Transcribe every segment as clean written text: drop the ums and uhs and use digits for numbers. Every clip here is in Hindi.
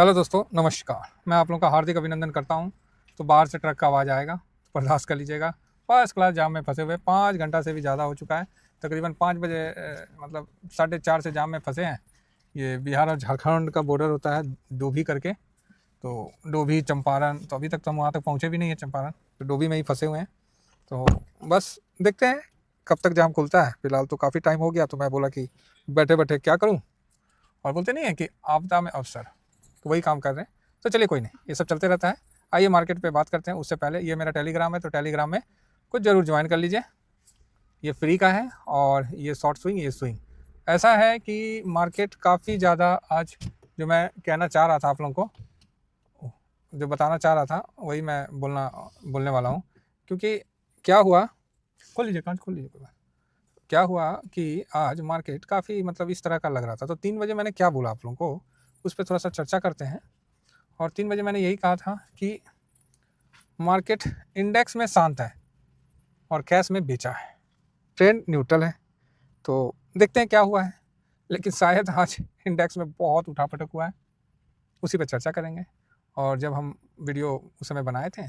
हेलो दोस्तों, नमस्कार। मैं आप लोगों का हार्दिक अभिनंदन करता हूं। तो बाहर से ट्रक का आवाज़ आएगा, तो बर्दाश्त कर लीजिएगा। फर्स्ट क्लास जाम में फंसे हुए 5 घंटा से भी ज़्यादा हो चुका है। तकरीबन 5 बजे मतलब 4:30 से जाम में फंसे हैं। ये बिहार और झारखंड का बॉर्डर होता है डोभी करके, तो डोभी चंपारण, तो अभी तक तो हम वहाँ तक पहुँचे भी नहीं है चंपारण, तो डोभी में ही फंसे हुए हैं। तो बस देखते हैं कब तक जाम खुलता है। फिलहाल तो काफ़ी टाइम हो गया, तो मैं बोला कि बैठे बैठे क्या करूँ, और बोलते नहीं है कि आपदा में अवसर, तो वही काम कर रहे हैं। तो चलिए कोई नहीं, ये सब चलते रहता है। आइए मार्केट पे बात करते हैं। उससे पहले ये मेरा टेलीग्राम है, तो टेलीग्राम में कुछ ज़रूर ज्वाइन कर लीजिए। ये फ्री का है, और ये शॉर्ट स्विंग, ये स्विंग ऐसा है कि मार्केट काफ़ी ज़्यादा आज, जो मैं कहना चाह रहा था आप लोगों को, जो बताना चाह रहा था वही मैं बोलने वाला हूँ। क्योंकि क्या हुआ, खोल लीजिए कांच खोल लीजिए कोई बात। क्या हुआ कि आज मार्केट काफ़ी मतलब इस तरह का लग रहा था। तो 3 बजे मैंने क्या बोला आप लोगों को, उस पर थोड़ा सा चर्चा करते हैं। और 3 बजे मैंने यही कहा था कि मार्केट इंडेक्स में शांत है और कैश में बेचा है, ट्रेंड न्यूट्रल है। तो देखते हैं क्या हुआ है। लेकिन शायद आज इंडेक्स में बहुत उठापटक हुआ है, उसी पर चर्चा करेंगे। और जब हम वीडियो उस समय बनाए थे,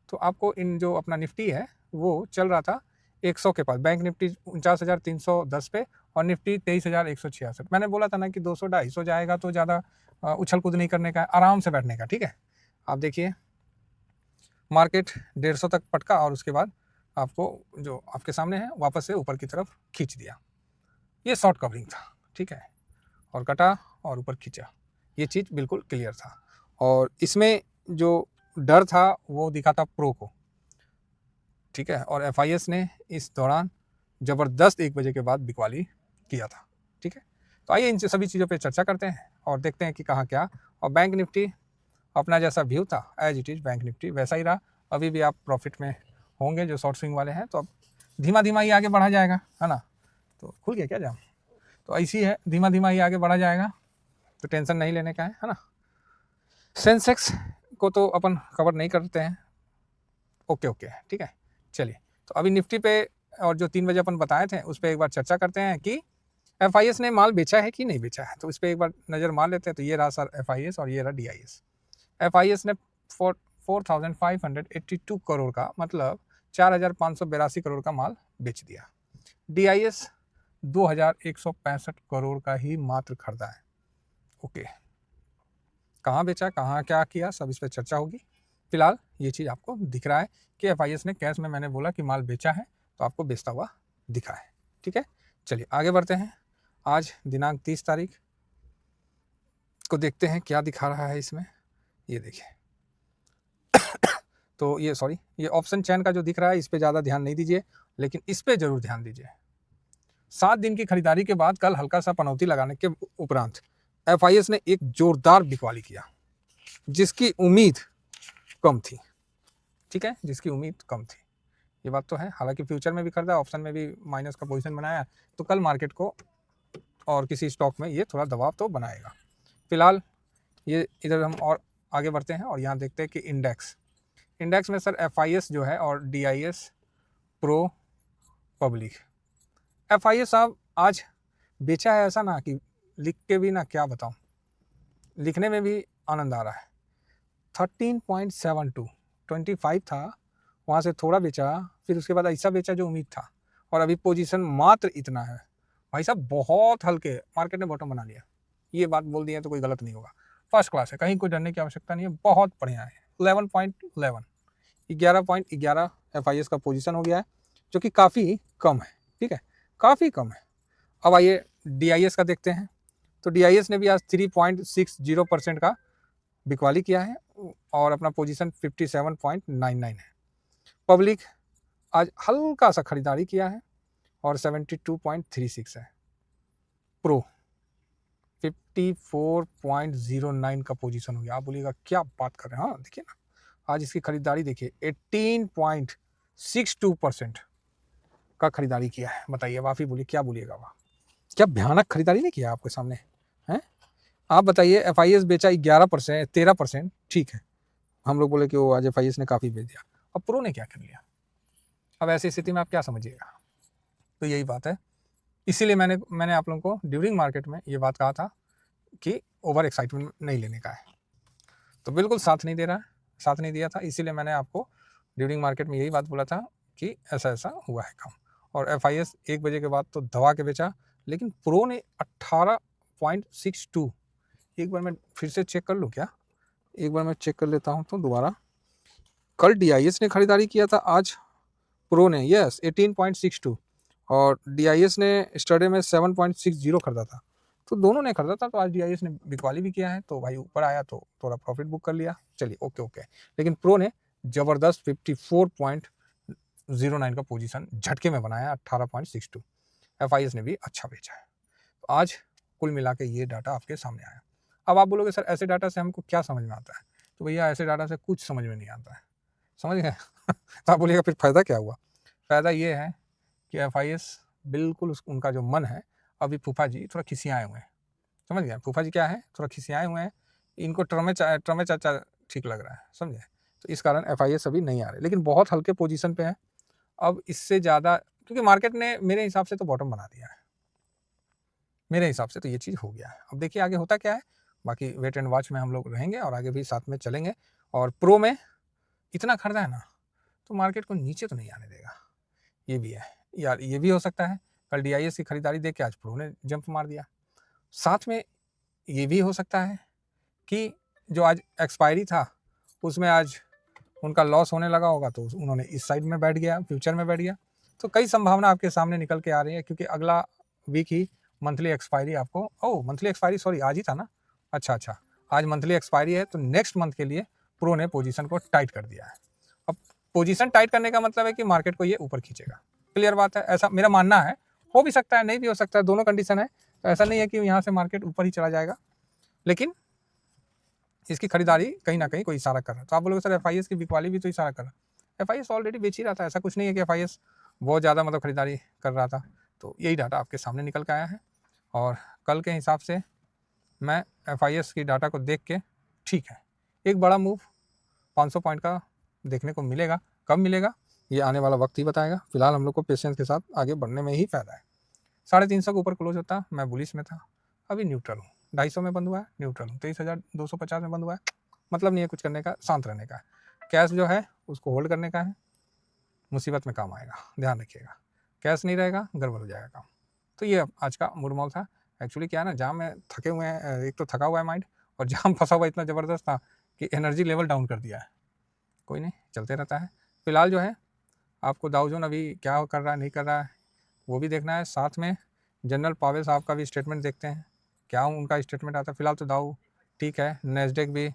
तो आपको इन जो अपना निफ्टी है वो चल रहा था 100 के पास। बैंक निफ्टी 49,310 पे, और निफ्टी 23,166। मैंने बोला था ना कि 200-250 जाएगा तो ज़्यादा उछल कूद नहीं करने का, आराम से बैठने का। ठीक है, आप देखिए मार्केट 150 तक पटका, और उसके बाद आपको जो आपके सामने है वापस से ऊपर की तरफ खींच दिया। ये शॉर्ट कवरिंग था, ठीक है, और कटा और ऊपर खींचा। ये चीज़ बिल्कुल क्लियर था। और इसमें जो डर था वो दिखा था प्रो को, ठीक है। और एफआईएस ने इस दौरान ज़बरदस्त 1 बजे के बाद बिकवाली किया था, ठीक है। तो आइए इन सभी चीज़ों पे चर्चा करते हैं और देखते हैं कि कहाँ क्या। और बैंक निफ्टी अपना जैसा व्यू था, as it is bank Nifty वैसा ही रहा। अभी भी आप प्रॉफिट में होंगे जो शॉर्ट स्विंग वाले हैं। तो अब धीमा धीमा ही आगे बढ़ा जाएगा, है ना। तो खुल गया क्या जाम, तो ऐसी है, धीमा धीमा ही आगे बढ़ा जाएगा, तो टेंशन नहीं लेने का है ना। सेंसेक्स को तो अपन कवर नहीं करते हैं, ओके ओके, ठीक है। चलिए, तो अभी निफ्टी पे और जो 3 बजे अपन बताए थे उस पर एक बार चर्चा करते हैं कि एफआईएस ने माल बेचा है कि नहीं बेचा है। तो इस पर एक बार नज़र मार लेते हैं। तो ये रहा सर एफआईएस, और ये रहा डीआईएस। एफआईएस ने 4,582 करोड़ का, मतलब 4,582 करोड़ का माल बेच दिया। डीआईएस 2,165 करोड़ का ही मात्र खरीदा है। ओके, कहाँ बेचा, कहाँ क्या किया, सब इस पर चर्चा होगी। फिलहाल ये चीज़ आपको दिख रहा है कि एफआईएस ने कैश में, मैंने बोला कि माल बेचा है, तो आपको बेचता हुआ दिखा है, ठीक है। चलिए आगे बढ़ते हैं। आज दिनांक 30 तारीख को देखते हैं क्या दिखा रहा है इसमें। ये देखिए तो ये ऑप्शन चैन का जो दिख रहा है, इस पर ज़्यादा ध्यान नहीं दीजिए, लेकिन इस पर ज़रूर ध्यान दीजिए। 7 दिन की खरीदारी के बाद कल हल्का सा पनौती लगाने के उपरांत एफआईएस ने एक जोरदार बिकवाली किया, जिसकी उम्मीद कम थी, ठीक है, जिसकी उम्मीद कम थी। ये बात तो है। हालांकि फ्यूचर में भी खरीदा, ऑप्शन में भी माइनस का पोजीशन बनाया, तो कल मार्केट को और किसी स्टॉक में ये थोड़ा दबाव तो बनाएगा। फिलहाल ये इधर हम और आगे बढ़ते हैं, और यहाँ देखते हैं कि इंडेक्स में सर एफआईएस जो है और डीआईएस, प्रो, पब्लिक। एफआईएस साहब आज बेचा है, ऐसा ना कि लिख के भी ना क्या बताऊं, लिखने में भी आनंद आ रहा है। 13.72, 25 था, वहाँ से थोड़ा बेचा, फिर उसके बाद ऐसा बेचा जो उम्मीद था, और अभी पोजीशन मात्र इतना है। भाई साहब बहुत हल्के, मार्केट ने बॉटम बना लिया। ये बात बोल दी है तो कोई गलत नहीं होगा, फर्स्ट क्लास है, कहीं कोई डरने की आवश्यकता नहीं है, बहुत बढ़िया है। 11.11, 11.11 एफआईएस का पोजीशन हो गया है, जो कि काफ़ी कम है, ठीक है, काफ़ी कम है। अब आइए डीआईएस का देखते हैं। तो डीआईएस ने भी आज 3.60% का बिकवाली किया है, और अपना पोजीशन 57.99 है। पब्लिक आज हल्का सा खरीदारी किया है, और 72.36 है। प्रो 54.09 का पोजीशन हो गया। आप बोलिएगा क्या बात कर रहे हैं, हाँ देखिए ना, आज इसकी खरीदारी देखिए 18.62% का खरीदारी किया है। बताइए, आप ही बोलिए, क्या बोलिएगा वहाँ, क्या भयानक खरीदारी नहीं किया आपके सामने है। आप बताइए, एफआईएस बेचा 11%, 13%, ठीक है, हम लोग बोले कि वो आज एफआईएस ने काफ़ी बेच दिया। अब प्रो ने क्या कर लिया, अब ऐसी स्थिति में आप क्या समझिएगा। तो यही बात है, इसीलिए मैंने आप लोगों को ड्यूरिंग मार्केट में ये बात कहा था कि ओवर एक्साइटमेंट नहीं लेने का है। तो बिल्कुल साथ नहीं दे रहा है, साथ नहीं दिया था, इसीलिए मैंने आपको ड्यूरिंग मार्केट में यही बात बोला था कि ऐसा ऐसा हुआ है काम। और FIS 1 बजे के बाद तो दबा के बेचा, लेकिन प्रो ने 18.62, एक बार मैं फिर से चेक कर लूँ क्या, एक बार मैं चेक कर लेता हूँ तो दोबारा। कल DIS ने खरीदारी किया था, आज प्रो ने, यस 18.62, और DIS ने स्टरडे में 7.60 खरीदा था, तो दोनों ने खरीदा था, तो आज DIS ने बिकवाली भी किया है, तो भाई ऊपर आया तो थोड़ा प्रॉफिट बुक कर लिया, चलिए ओके ओके। लेकिन प्रो ने ज़बरदस्त 54.09 का पोजीशन झटके में बनाया, 18.62। FIS ने भी अच्छा बेचा है। तो आज कुल मिला के ये डाटा आपके सामने आया। अब आप बोलोगे सर ऐसे डाटा से हमको क्या समझ में आता है, तो भैया ऐसे डाटा से कुछ समझ में नहीं आता है, समझ गए तो आप बोलिएगा फिर फ़ायदा क्या हुआ। फ़ायदा ये है कि FIS बिल्कुल उनका जो मन है, अभी फूफा जी थोड़ा खिसियाए हुए हैं, समझ गए। फूफा जी क्या है, थोड़ा खिसियाए हुए हैं, इनको ट्रमे चाचा ठीक लग रहा है, समझे। तो इस कारण FIS अभी नहीं आ रहे, लेकिन बहुत हल्के पोजीशन पे है। अब इससे ज़्यादा, क्योंकि मार्केट ने मेरे हिसाब से तो बॉटम बना दिया है, मेरे हिसाब से तो ये चीज़ हो गया है। अब देखिए आगे होता क्या है, बाकी वेट एंड वॉच में हम लोग रहेंगे और आगे भी साथ में चलेंगे। और प्रो में इतना खरीदा है ना, तो मार्केट को नीचे तो नहीं आने देगा, ये भी है यार। ये भी हो सकता है कल DIS की खरीदारी देख के आज प्रो ने जंप मार दिया। साथ में ये भी हो सकता है कि जो आज एक्सपायरी था उसमें आज उनका लॉस होने लगा होगा, तो उन्होंने इस साइड में बैठ गया, फ्यूचर में बैठ गया। तो कई संभावना आपके सामने निकल के आ रही है, क्योंकि अगला वीक ही मंथली एक्सपायरी आपको, मंथली एक्सपायरी सॉरी आज ही था ना, अच्छा, आज मंथली एक्सपायरी है, तो नेक्स्ट मंथ के लिए प्रो ने पोजीशन को टाइट कर दिया है। अब पोजीशन टाइट करने का मतलब है कि मार्केट को ये ऊपर खींचेगा, क्लियर बात है, ऐसा मेरा मानना है। हो भी सकता है, नहीं भी हो सकता है, दोनों कंडीशन है, तो ऐसा नहीं है कि यहाँ से मार्केट ऊपर ही चला जाएगा, लेकिन इसकी खरीदारी कहीं ना कहीं कोई इशारा कर रहा है। तो आप बोलोगे सर FIS की बिकवाली भी तो इशारा कर रहा है, FIS ऑलरेडी बेच ही रहा था, ऐसा कुछ नहीं है कि FIS बहुत ज़्यादा मतलब खरीदारी कर रहा था। तो यही डाटा आपके सामने निकल के आया है, और कल के हिसाब से मैं FIS की डाटा को देख के ठीक है, एक बड़ा मूव 500 पॉइंट का देखने को मिलेगा। कब मिलेगा ये आने वाला वक्त ही बताएगा, फिलहाल हम लोग को पेशेंस के साथ आगे बढ़ने में ही फ़ायदा है। 350 के ऊपर क्लोज होता मैं बुलिश में था, अभी न्यूट्रल हूँ, 250 में बंद हुआ है, न्यूट्रल हूँ, 23,250 में बंद हुआ है, मतलब नहीं है कुछ करने का, शांत रहने का। कैश जो है उसको होल्ड करने का है, मुसीबत में काम आएगा, ध्यान रखिएगा। कैश नहीं रहेगा गड़बड़ हो जाएगा काम। तो ये आज का मूड मॉल था। एक्चुअली क्या है ना, जाम में थके हुए हैं, एक तो थका हुआ है माइंड, और जाम फंसा हुआ इतना ज़बरदस्त था कि एनर्जी लेवल डाउन कर दिया है। कोई नहीं, चलते रहता है। फिलहाल जो है आपको डाउ जोन अभी क्या कर रहा है नहीं कर रहा है वो भी देखना है, साथ में जनरल पावेल साहब का भी स्टेटमेंट देखते हैं, क्या उनका स्टेटमेंट आता है। फिलहाल तो दाऊ ठीक है, नेस्डेक भी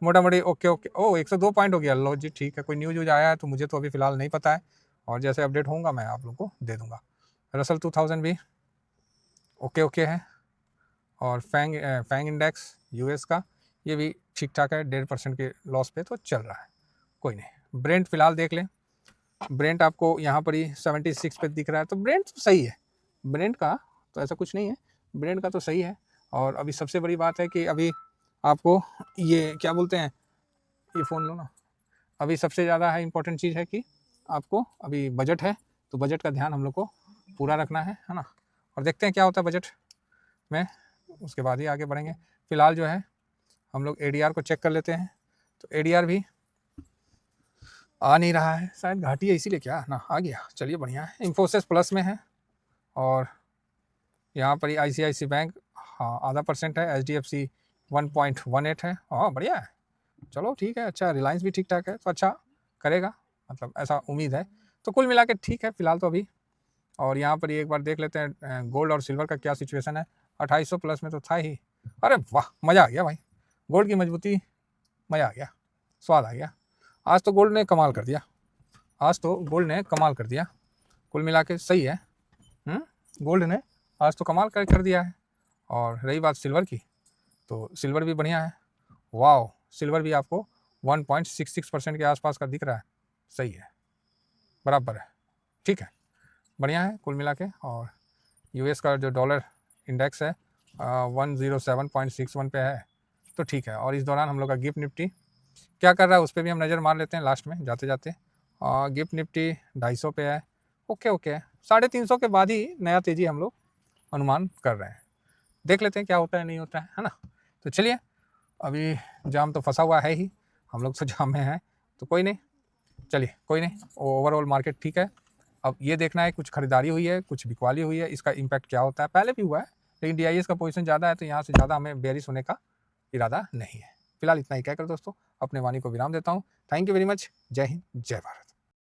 मोटा मोटी ओके ओके। 102 पॉइंट हो गया, लो जी ठीक है। कोई न्यूज व्यूज आया है तो मुझे तो अभी फिलहाल नहीं पता है, और जैसे अपडेट होगा मैं आप लोगों को दे दूंगा। रसल 2000 भी ओके ओके है, और फैंग इंडेक्स US का ये भी ठीक ठाक है, 1.5% के लॉस पे तो चल रहा है, कोई नहीं। ब्रेंट फिलहाल देख लें, ब्रेंट आपको यहाँ पर ही 76 पे दिख रहा है, तो ब्रेंट तो सही है, ब्रेंट का तो ऐसा कुछ नहीं है, ब्रेंट का तो सही है। और अभी सबसे बड़ी बात है कि अभी आपको ये क्या बोलते हैं, ये फ़ोन लो ना, अभी सबसे ज़्यादा है इम्पोर्टेंट चीज़ है कि आपको अभी बजट है, तो बजट का ध्यान हम लोग को पूरा रखना है ना। और देखते हैं क्या होता है बजट में, उसके बाद ही आगे बढ़ेंगे। फिलहाल जो है हम लोग ADR को चेक कर लेते हैं, तो ADR भी आ नहीं रहा है, शायद घाटी है इसीलिए, क्या ना आ गया, चलिए बढ़िया है। इन्फोसिस प्लस में है, और यहाँ पर ही ICICI बैंक हाँ ½ % है, HDFC 1.18 है, हाँ बढ़िया है, चलो ठीक है, अच्छा। रिलायंस भी ठीक ठाक है, तो अच्छा करेगा, मतलब ऐसा उम्मीद है। तो कुल मिला के ठीक है फिलहाल तो अभी। और यहाँ पर एक बार देख लेते हैं गोल्ड और सिल्वर का क्या सिचुएशन है। 2800 प्लस में तो था ही, अरे वाह मज़ा आ गया भाई, गोल्ड की मजबूती, मज़ा आ गया, स्वाद आ गया। आज तो गोल्ड ने कमाल कर दिया, आज तो गोल्ड ने कमाल कर दिया, कुल मिला के सही है। गोल्ड ने आज तो कमाल कर दिया है। और रही बात सिल्वर की, तो सिल्वर भी बढ़िया है, वाह, सिल्वर भी आपको 1.66% के आसपास का दिख रहा है, सही है, बराबर है, ठीक है, बढ़िया है कुल मिला के। और US का जो डॉलर इंडेक्स है 107.61 पे है, तो ठीक है। और इस दौरान हम लोग का गिफ्ट निफ्टी क्या कर रहा है उस पर भी हम नज़र मार लेते हैं लास्ट में जाते जाते। गिफ्ट निफ्टी 250 पे है, ओके ओके, 350 के बाद ही नया तेज़ी हम लोग अनुमान कर रहे हैं, देख लेते हैं क्या होता है नहीं होता है ना। तो चलिए अभी जाम तो फंसा हुआ है ही, हम लोग तो जाम में हैं, तो कोई नहीं, चलिए कोई नहीं, ओवरऑल मार्केट ठीक है। अब ये देखना है कुछ खरीदारी हुई है, कुछ बिकवाली हुई है, इसका इम्पैक्ट क्या होता है। पहले भी हुआ है लेकिन DIS का पोजीशन ज़्यादा है, तो यहाँ से ज़्यादा हमें बेयरिश होने का इरादा नहीं है। फिलहाल इतना ही कहकर दोस्तों अपने वाणी को विराम देता हूँ। Thank you very much. जय हिंद, जय भारत।